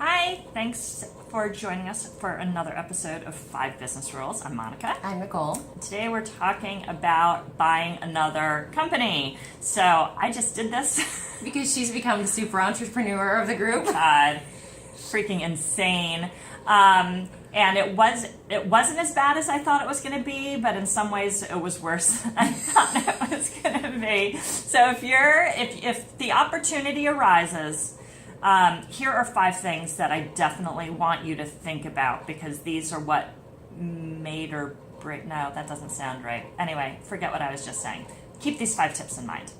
Hi, thanks for joining us for another episode of 5 Business Rules. I'm Monica. I'm Nicole. Today we're talking about buying another company. So I just did this. Because she's become the super entrepreneur of the group. God, freaking insane. And it wasn't as bad as I thought it was going to be, but in some ways it was worse than I thought it was going to be. So if the opportunity arises, here are 5 things that I definitely want you to think about, because these are what made or break. No, that doesn't sound right. Anyway, forget what I was just saying. Keep these 5 tips in mind.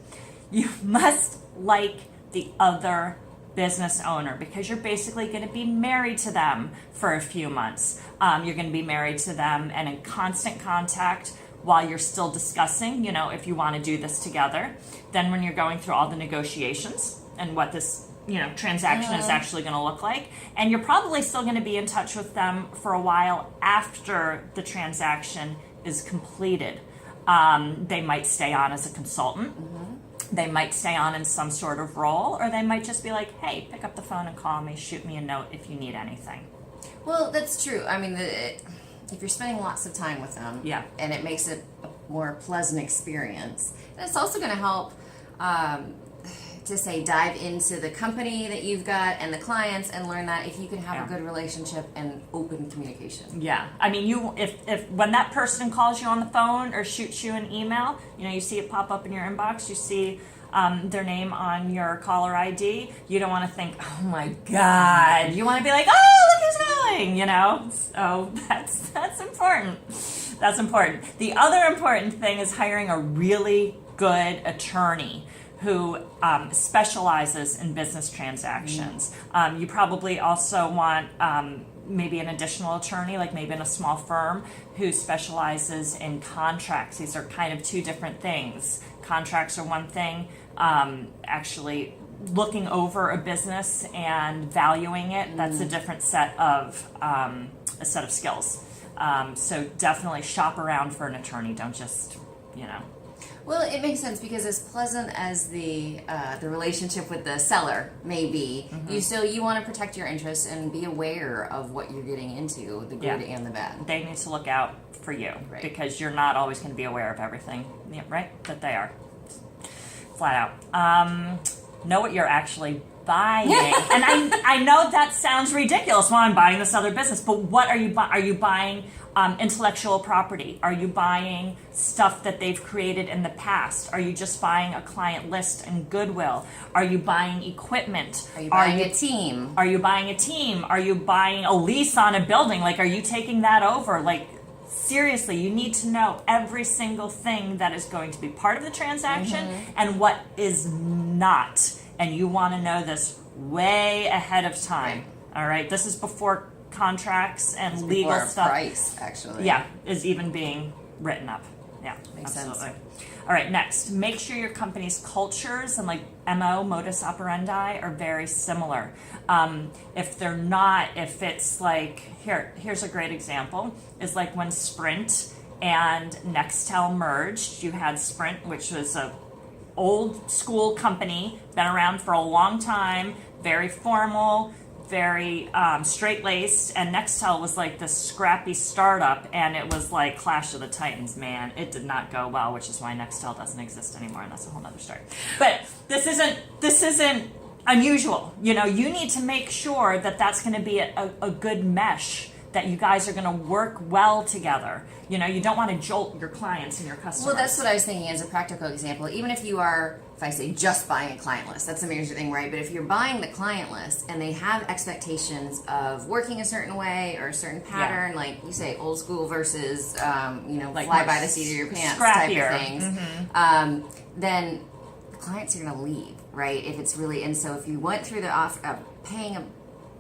You must like the other business owner, because you're basically going to be married to them for a few months. You're going to be married to them and in constant contact while you're still discussing, if you want to do this together. Then when you're going through all the negotiations and what this transaction is actually going to look like. And you're probably still going to be in touch with them for a while after the transaction is completed. They might stay on as a consultant. They might stay on in some sort of role, or they might just be like, hey, pick up the phone and call me, shoot me a note if you need anything. Well, that's true. I mean, if you're spending lots of time with them, and it makes it a more pleasant experience, and it's also going to help to dive into the company that you've got and the clients, and learn that if you can have a good relationship and open communication. Yeah, I mean, if when that person calls you on the phone or shoots you an email, you see it pop up in your inbox, you see their name on your caller ID, you don't want to think, oh my God. You want to be like, oh, look who's calling, So that's important. That's important. The other important thing is hiring a really good attorney who specializes in business transactions. You probably also want maybe an additional attorney, like maybe in a small firm, who specializes in contracts. These are kind of 2 different things. Contracts are one thing. Actually looking over a business and valuing it, that's a different set of skills. So definitely shop around for an attorney. Don't just, Well, it makes sense, because as pleasant as the relationship with the seller may be, you want to protect your interests and be aware of what you're getting into, the good and the bad. They need to look out for you, because you're not always going to be aware of everything, right? But they are, flat out. Know what you're actually buying. And I know that sounds ridiculous. Well, I'm buying this other business, but what are you buying? Are you buying intellectual property? Are you buying stuff that they've created in the past? Are you just buying a client list and goodwill? Are you buying equipment? Are you buying a team? Are you buying a team? Are you buying a lease on a building? Like, are you taking that over? Like, seriously, you need to know every single thing that is going to be part of the transaction and what is not. And you want to know this way ahead of time. All right? This is before contracts and legal stuff. Price, actually. Yeah, is even being written up. Yeah, Makes absolutely. sense. All right, next, make sure your company's cultures and modus operandi are very similar. If they're not, if it's like, here's a great example, is like when Sprint and Nextel merged. You had Sprint, which was a old school company, been around for a long time, very formal, very straight-laced, and Nextel was like this scrappy startup, and it was like Clash of the Titans, man. It did not go well, which is why Nextel doesn't exist anymore, and that's a whole other story. But this isn't unusual. You need to make sure that that's going to be a good mesh, that you guys are going to work well together. You don't want to jolt your clients and your customers. Well, that's what I was thinking as a practical example. Even if you are, if I say just buying a client list, that's a major thing, right? But if you're buying the client list and they have expectations of working a certain way or a certain pattern, like you say, old school versus, like fly by the seat of your pants scrappier type of things, then the clients are going to leave, right? If it's really, and so if you went through the paying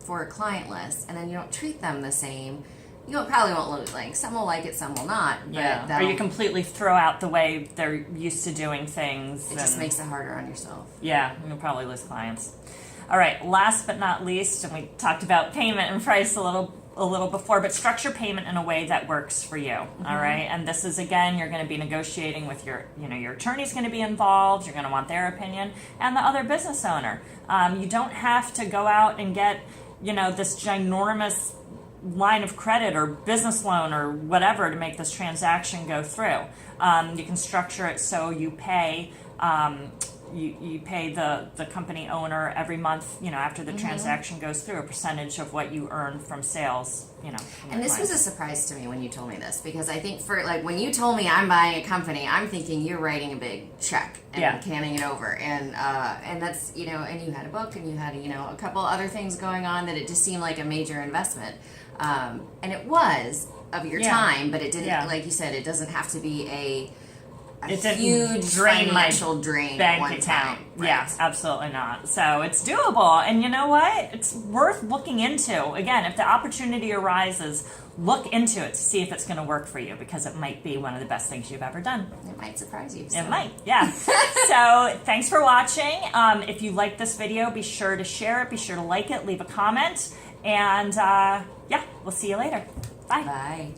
for a client list and then you don't treat them the same, you probably won't look like. Some will like it, some will not. But or you completely throw out the way they're used to doing things. It just makes it harder on yourself. Yeah, you'll probably lose clients. All right, last but not least, and we talked about payment and price a little before, but structure payment in a way that works for you. All right, and this is, again, you're going to be negotiating with your attorney's going to be involved. You're going to want their opinion and the other business owner. You don't have to go out and get this ginormous line of credit or business loan or whatever to make this transaction go through. You can structure it so you pay you pay the company owner every month, after the transaction goes through, a percentage of what you earn from sales, And this was a surprise to me when you told me this, because I think when you told me I'm buying a company, I'm thinking you're writing a big check and canning it over, and that's, and you had a book and you had, a couple other things going on that it just seemed like a major investment. And it was of your time, but it didn't, like you said, it doesn't have to be a huge financial drain bank at one account. time. Right. Yeah, absolutely not. So it's doable. And you know what? It's worth looking into. Again, if the opportunity arises, look into it to see if it's going to work for you, because it might be one of the best things you've ever done. It might surprise you. So. It might, yeah. So thanks for watching. If you like this video, be sure to share it. Be sure to like it. Leave a comment. And we'll see you later. Bye. Bye.